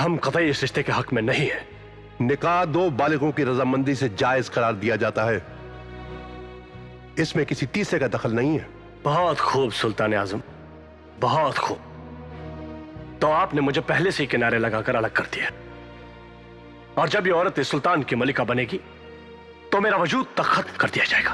हम कतई इस रिश्ते के हक में नहीं है। निकाह दो बालिगों की रजामंदी से जायज करार दिया जाता है, इसमें किसी तीसरे का दखल नहीं है। बहुत खूब सुल्तान आजम, बहुत खूब। तो आपने मुझे पहले से ही किनारे लगाकर अलग कर दिया, और जब ये औरत इस सुल्तान की मलिका बनेगी तो मेरा वजूद तक खत्म कर दिया जाएगा।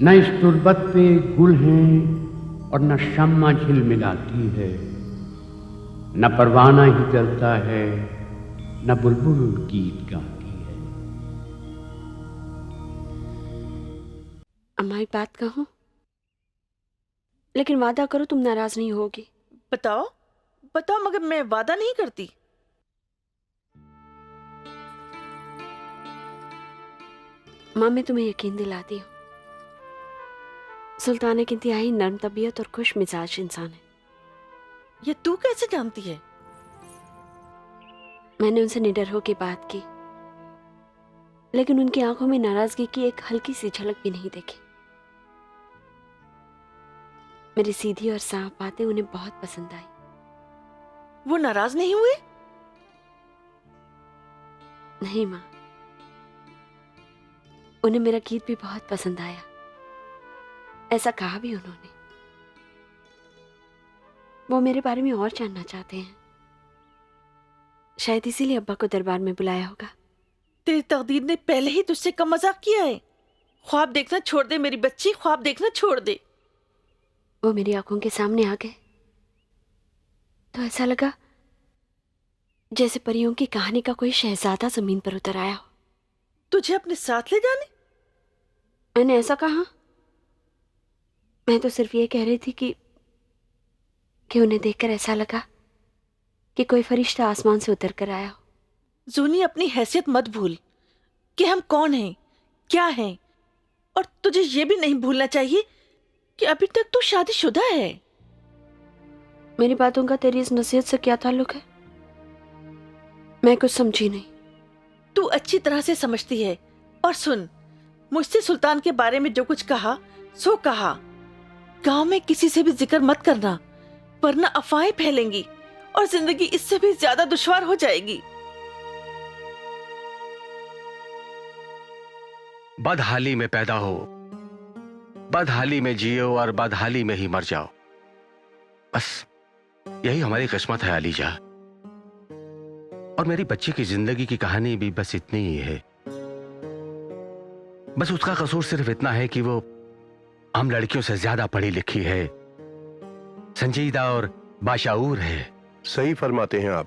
न इस तुरबत पे गुल हैं और न शम्मा झिलमिलाती है, न परवाना ही जलता है न बुलबुल गीत गाती है। अम्मा एक बात कहूं, लेकिन वादा करो तुम नाराज नहीं होगी। बताओ बताओ, मगर मैं वादा नहीं करती। माँ मैं तुम्हें यकीन दिलाती हूँ, सुल्तान एक इंतहाई नर्म तबीयत और खुश मिजाज इंसान है। ये तू कैसे जानती है? मैंने उनसे निडर होकर बात की, लेकिन उनकी आंखों में नाराजगी की एक हल्की सी झलक भी नहीं देखी। मेरी सीधी और साफ बातें उन्हें बहुत पसंद आई। वो नाराज नहीं हुए? नहीं माँ, उन्हें मेरा गीत भी बहुत पसंद आया, ऐसा कहा भी उन्होंने। वो मेरे बारे में और जानना चाहते हैं, शायद इसीलिए अब्बा को दरबार में बुलाया होगा। तेरी तकदीर ने पहले ही तुझसे कम मजाक किया है। ख्वाब देखना छोड़ दे मेरी बच्ची, ख्वाब देखना छोड़ दे। वो मेरी आंखों के सामने आ गए तो ऐसा लगा जैसे परियों की कहानी का कोई शहजादा जमीन पर उतर आया हो। तुझे अपने साथ ले जाने? मैंने ऐसा कहा? मैं तो सिर्फ ये कह रही थी कि उन्हें देखकर ऐसा लगा कि कोई फरिश्ता आसमान से उतर कर आया हो। जूनी, अपनी हैसियत मत भूल कि हम कौन हैं, क्या हैं, और तुझे ये भी नहीं भूलना चाहिए कि अभी तक तू शादीशुदा है। मेरी बातों का तेरी इस नसीहत से क्या ताल्लुक है? मैं कुछ समझी नहीं। तू अच्छी तरह से समझती है। और सुन, मुझसे सुल्तान के बारे में जो कुछ कहा सो कहा। गांव में किसी से भी जिक्र मत करना, वरना अफवाहें फैलेंगी और जिंदगी इससे भी ज्यादा दुश्वार हो जाएगी। बदहाली में पैदा हो, बदहाली में जियो और बदहाली में ही मर जाओ, बस यही हमारी किस्मत है अलीजा। और मेरी बच्ची की जिंदगी की कहानी भी बस इतनी ही है। बस उसका कसूर सिर्फ इतना है कि वो हम लड़कियों से ज्यादा पढ़ी लिखी है, संजीदा और बाशाऊर है। सही फरमाते हैं आप।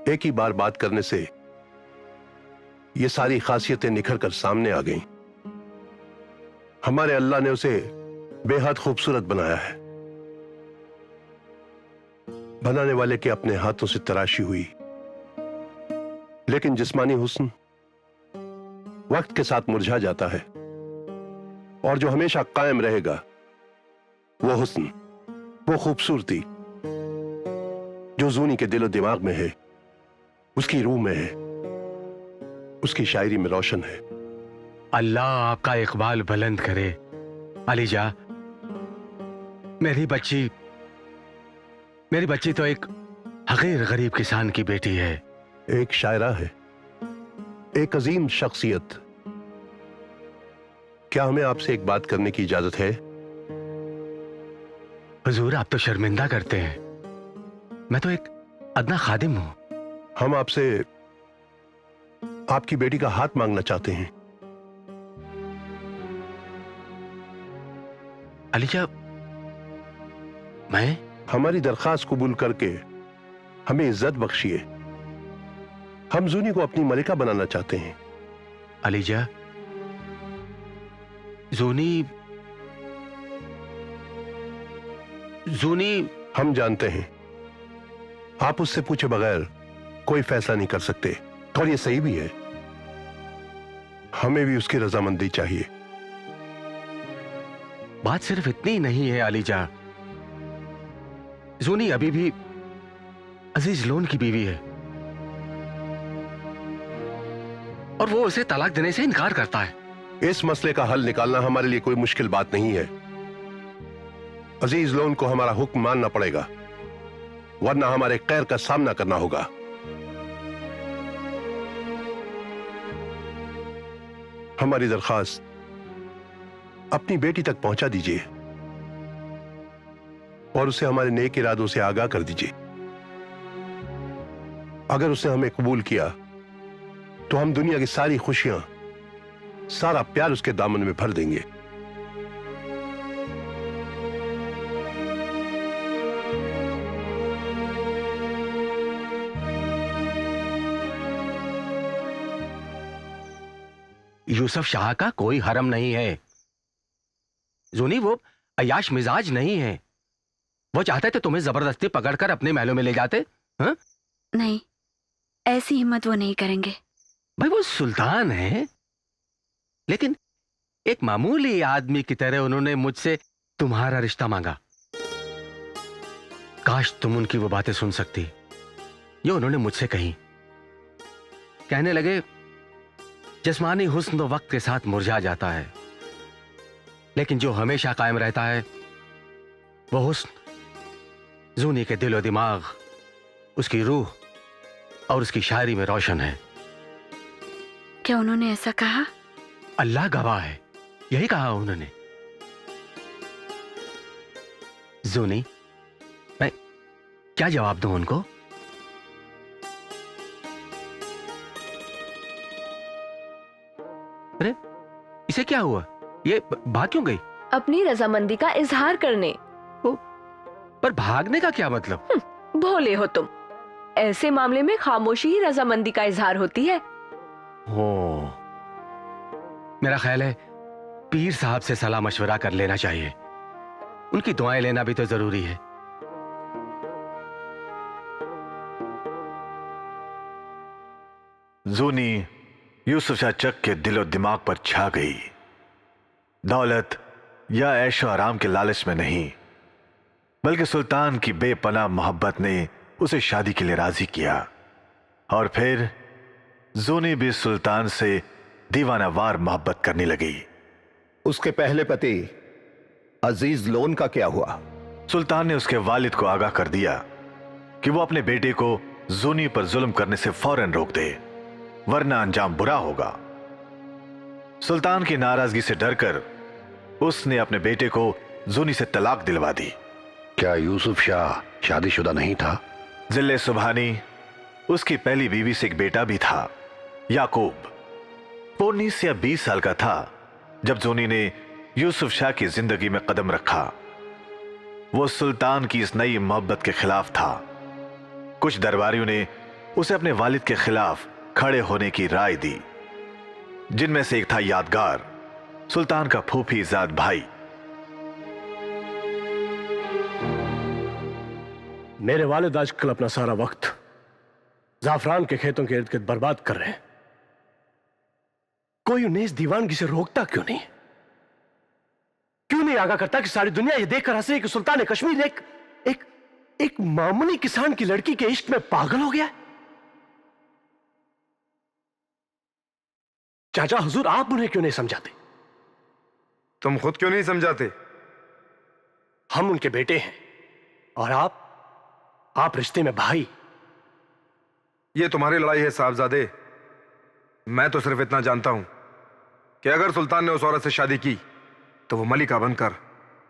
एक ही बार बात करने से ये सारी खासियतें निखर कर सामने आ गईं। हमारे अल्लाह ने उसे बेहद खूबसूरत बनाया है। बनाने वाले के अपने हाथों से तराशी हुई, लेकिन जिस्मानी हुस्न वक्त के साथ मुरझा जाता है, और जो हमेशा कायम रहेगा वो हुस्न, वो खूबसूरती जो जूनी के दिलो दिमाग में है, उसकी रूह में है, उसकी शायरी में रोशन है। अल्लाह आपका इकबाल बुलंद करे अलीजा। मेरी बच्ची तो एक हकीर गरीब किसान की बेटी है, एक शायरा है, एक अजीम शख्सियत। क्या हमें आपसे एक बात करने की इजाजत है? हुजूर, आप तो शर्मिंदा करते हैं, मैं तो एक अदना खादिम हूं। हम आपसे आपकी बेटी का हाथ मांगना चाहते हैं। अलीजा, मैं हमारी दरख्वास्त कबूल करके हमें इज्जत बख्शिए। हम जूनी को अपनी मलिका बनाना चाहते हैं। अलीजा, जूनी हम जानते हैं आप उससे पूछे बगैर कोई फैसला नहीं कर सकते, और ये सही भी है। हमें भी उसकी रजामंदी चाहिए। बात सिर्फ इतनी नहीं है अलीजा, जूनी अभी भी अजीज लोन की बीवी है और वो उसे तलाक देने से इनकार करता है। इस मसले का हल निकालना हमारे लिए कोई मुश्किल बात नहीं है। अजीज लोन को हमारा हुक्म मानना पड़ेगा, वरना हमारे कैर का सामना करना होगा। हमारी दरखास्त अपनी बेटी तक पहुंचा दीजिए और उसे हमारे नेक इरादों से आगाह कर दीजिए। अगर उसने हमें कबूल किया तो हम दुनिया की सारी खुशियां, सारा प्यार उसके दामन में भर देंगे। यूसुफ शाह का कोई हरम नहीं है जूनी, वो अयाश मिजाज नहीं है। वो चाहते थे तुम्हें जबरदस्ती पकड़कर अपने महलों में ले जाते। हाँ? नहीं, ऐसी हिम्मत वो नहीं करेंगे। भाई वो सुल्तान है, लेकिन एक मामूली आदमी की तरह उन्होंने मुझसे तुम्हारा रिश्ता मांगा। काश तुम उनकी वो बातें सुन सकती जो उन्होंने मुझसे कही। कहने लगे जिस्मानी हुस्न तो वक्त के साथ मुरझा जाता है, लेकिन जो हमेशा कायम रहता है वो हुस्न जूनी के दिलो दिमाग, उसकी रूह और उसकी शायरी में रोशन है। क्या उन्होंने ऐसा कहा? अल्लाह गवाह है, यही कहा उन्होंने। जूनी, मैं क्या जवाब दूं उनको? अरे इसे क्या हुआ? ये भाग क्यों गई? अपनी रजामंदी का इजहार करने। पर भागने का क्या मतलब? भोले हो तुम। ऐसे मामले में खामोशी ही रजामंदी का इजहार होती है। हो, मेरा ख्याल है पीर साहब से सलाह मशवरा कर लेना चाहिए। उनकी दुआएं लेना भी तो जरूरी है। जूनी यूसुफ शाह चक के दिलो दिमाग पर छा गई। दौलत या ऐशो आराम के लालच में नहीं, बल्कि सुल्तान की बेपनाह मोहब्बत ने उसे शादी के लिए राजी किया। और फिर जूनी भी सुल्तान से दीवानावार मोहब्बत करने लगी। उसके पहले पति अजीज लोन का क्या हुआ? सुल्तान ने उसके वालिद को आगाह कर दिया कि वो अपने बेटे को जूनी पर जुल्म करने से फौरन रोक दे, वरना अंजाम बुरा होगा। सुल्तान की नाराजगी से डरकर उसने अपने बेटे को जूनी से तलाक दिलवा दी। क्या यूसुफ शाह शादीशुदा नहीं था? जिले सुबहानी उसकी पहली बीवी से एक बेटा भी था, याकूब। वो 19 या 20 साल का था जब जूनी ने यूसुफ शाह की जिंदगी में कदम रखा। वो सुल्तान की इस नई मोहब्बत के खिलाफ था। कुछ दरबारियों ने उसे अपने वालिद के खिलाफ खड़े होने की राय दी, जिनमें से एक था यादगार, सुल्तान का फूफीजाद भाई। मेरे वालिद आजकल अपना सारा वक्त जाफरान के खेतों के इर्द गिर्द बर्बाद कर रहे हैं। कोई उन्हें इस दीवानगी से रोकता क्यों नहीं? क्यों नहीं आगाह करता कि सारी दुनिया ये देखकर हंसे कि सुल्तान कश्मीर एक मामूली किसान की लड़की के इश्क में पागल हो गया है? चाचा हुजूर, आप उन्हें क्यों नहीं समझाते? तुम खुद क्यों नहीं समझाते? हम उनके बेटे हैं और आप रिश्ते में भाई। ये तुम्हारी लड़ाई है साहबजादे। मैं तो सिर्फ इतना जानता हूं कि अगर सुल्तान ने उस औरत से शादी की तो वो मलिका बनकर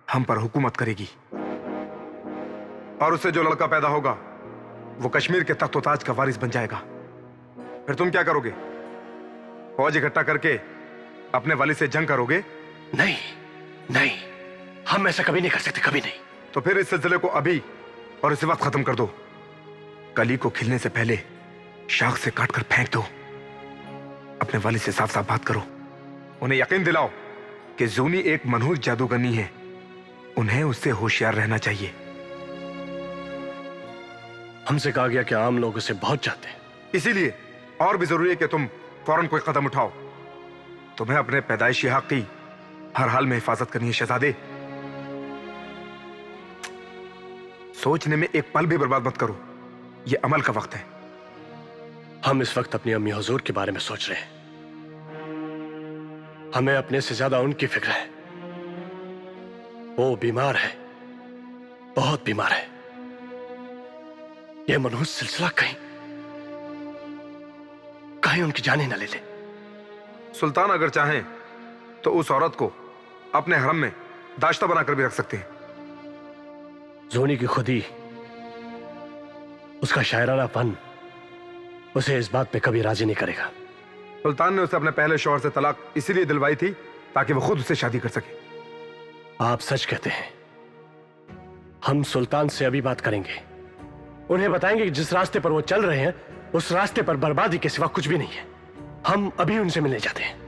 हम पर हुकूमत करेगी, और उससे जो लड़का पैदा होगा वो कश्मीर के तख्त ताज का वारिस बन जाएगा। फिर तुम क्या करोगे? फौज इकट्ठा करके अपने वालिद से जंग करोगे? नहीं नहीं, हम ऐसा कभी नहीं कर सकते, कभी नहीं। तो फिर इस सिलसिले को अभी और इसी वक्त खत्म कर दो। कली को खिलने से पहले शाख से काटकर फेंक दो। अपने वालिद से साफ साफ बात करो। उन्हें यकीन दिलाओ कि जूनी एक मनहूस जादूगरनी है। उन्हें उससे होशियार रहना चाहिए। हमसे कहा गया कि आम लोग उसे बहुत चाहते हैं, इसीलिए और भी जरूरी है कि तुम फौरन कोई कदम उठाओ। तुम्हें अपने पैदाइशी हक की हर हाल में हिफाजत करनी है शहजादे। सोचने में एक पल भी बर्बाद मत करो। ये अमल का वक्त है। हम इस वक्त अपनी अम्मी हुजूर के बारे में सोच रहे हैं। हमें अपने से ज्यादा उनकी फिक्र है। वो बीमार है, बहुत बीमार है। ये मनहूस सिलसिला कहीं कहीं उनकी जाने न ले ले। सुल्तान अगर चाहें तो उस औरत को अपने हरम में दाश्ता बनाकर भी रख सकते हैं। जोनी की खुदी, उसका शायराना फन उसे इस बात पे कभी राजी नहीं करेगा। सुल्तान ने उसे अपने पहले शौहर से तलाक इसीलिए दिलवाई थी ताकि वो खुद उससे शादी कर सके। आप सच कहते हैं। हम सुल्तान से अभी बात करेंगे। उन्हें बताएंगे कि जिस रास्ते पर वो चल रहे हैं उस रास्ते पर बर्बादी के सिवा कुछ भी नहीं है। हम अभी उनसे मिलने जाते हैं।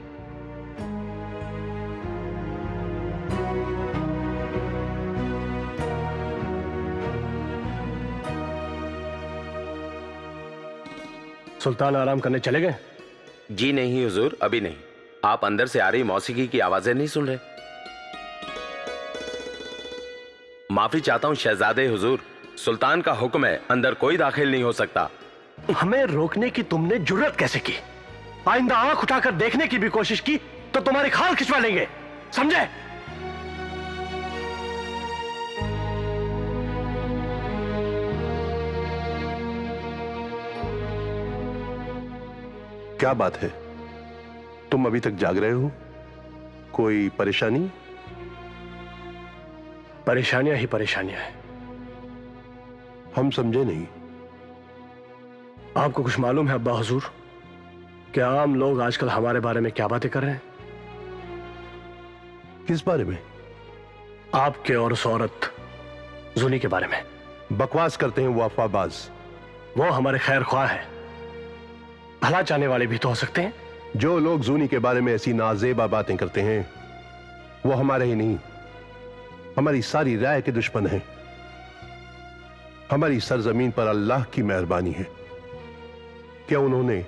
सुल्तान आराम करने चले गए? जी नहीं हुजूर, अभी नहीं। आप अंदर से आ रही मौसीकी की आवाजें नहीं सुन रहे? माफी चाहता हूं शहजादे हुजूर, सुल्तान का हुक्म है, अंदर कोई दाखिल नहीं हो सकता। हमें रोकने की तुमने जुर्रत कैसे की? आइंदा आंख उठाकर देखने की भी कोशिश की तो तुम्हारी खाल खिंचवा लेंगे, समझे? क्या बात है, तुम अभी तक जाग रहे हो? कोई परेशानी? परेशानियां ही परेशानियां हैं। हम समझे नहीं। आपको कुछ मालूम है अब्बा हुजूर कि आम लोग आजकल हमारे बारे में क्या बातें कर रहे हैं? किस बारे में? आपके और उस औरत जूनी के बारे में। बकवास करते हैं वो अफवाहबाज। वो हमारे खैर ख्वाह है, भला चाहने वाले भी तो हो सकते हैं। जो लोग जूनी के बारे में ऐसी नाजेबा बातें करते हैं वो हमारे ही नहीं, हमारी सारी राय के दुश्मन हैं। हमारी सरजमीन पर अल्लाह की मेहरबानी है क्या उन्होंने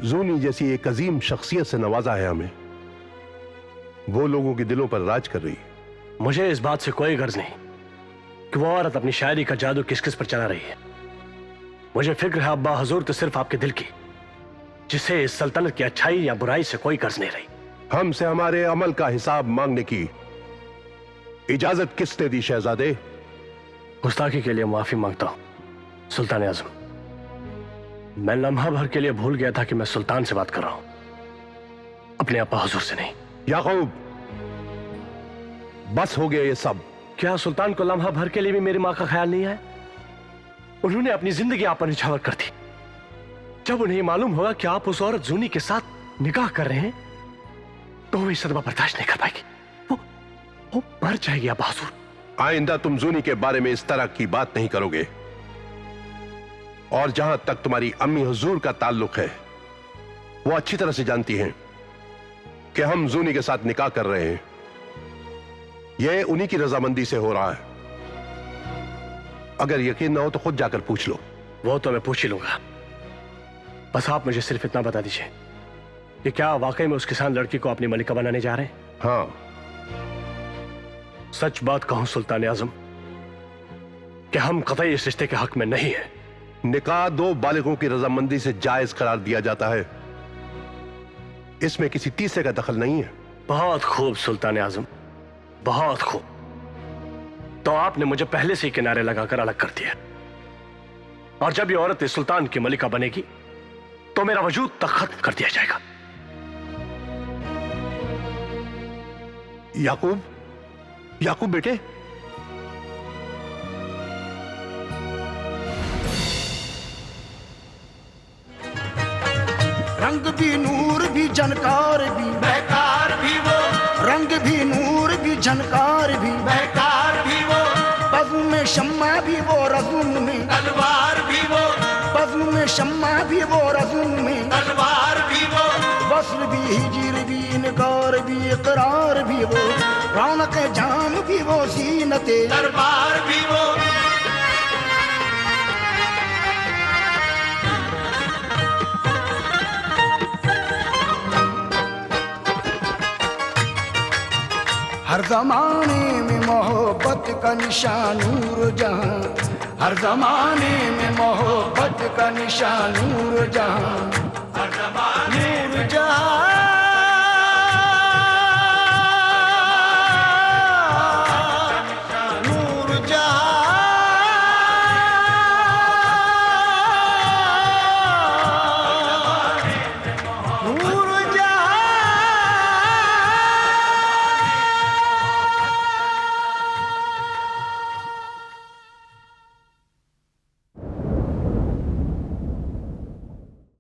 जूनी जैसी एक अजीम शख्सियत से नवाजा है हमें। वो लोगों के दिलों पर राज कर रही है। मुझे इस बात से कोई गर्ज नहीं कि वो औरत अपनी शायरी का जादू किस किस पर चला रही है। मुझे फिक्र है अब्बा हुजूर तो सिर्फ आपके दिल की, जिसे इस सल्तनत की अच्छाई या बुराई से कोई गर्ज नहीं रही। हमसे हमारे अमल का हिसाब मांगने की इजाजत किसने दी शहजादे? गुस्ताखी के लिए माफी मांगता हूं सुल्तान आजम। मैं लम्हा भर के लिए भूल गया था कि मैं सुल्तान से बात कर रहा हूं, अपने अब्बा हुजूर से नहीं। याकूब, बस हो गया ये सब। क्या सुल्तान को लम्हा भर के लिए भी मेरी मां का ख्याल नहीं आया? उन्होंने अपनी जिंदगी आप पर निछावर कर दी। जब उन्हें मालूम होगा कि आप उस औरत जूनी के साथ निकाह कर रहे हैं तो वो इस सदमा बर्दाश्त नहीं कर पाएगी। वो मर जाएगी अब्बा हुजूर। आइंदा तुम जूनी के बारे में इस तरह की बात नहीं करोगे। और जहां तक तुम्हारी अम्मी हुजूर का ताल्लुक है, वो अच्छी तरह से जानती हैं कि हम जूनी के साथ निकाह कर रहे हैं। यह उन्हीं की रजामंदी से हो रहा है। अगर यकीन ना हो तो खुद जाकर पूछ लो। वो तो मैं पूछ ही लूंगा। बस आप मुझे सिर्फ इतना बता दीजिए कि क्या वाकई में उसके साथ लड़की को अपनी मलिका बनाने जा रहे हैं? हाँ। सच बात कहूं सुल्तान आजम कि हम कतई इस रिश्ते के हक में नहीं है। निकाह दो बालिगों की रजामंदी से जायज करार दिया जाता है, इसमें किसी तीसरे का दखल नहीं है। बहुत खूब सुल्तान आजम, बहुत खूब। तो आपने मुझे पहले से ही किनारे लगाकर अलग कर दिया, और जब ये औरत इस सुल्तान की मलिका बनेगी तो मेरा वजूद तक खत्म कर दिया जाएगा। याकूब, याकूब बेटे, रंग भी नूर भी झनकार भी बेकार भी वो, रंग भी नूर भी झनकार भी बेकार भी वो, बज़्म में शम्मा भी वो रज़्म में तलवार भी वो, बज़्म में शम्मा भी वो रज़्म में तलवार भी वो, वस्ल भी हिजर भी इनकार भी इकरार भी वो, रौनक जाम भी वो ज़ीनते दरबार भी वो। हर ज़माने में मोहब्बत का निशान नूर जहां, हर जमाने में मोहब्बत का निशान नूर जहां।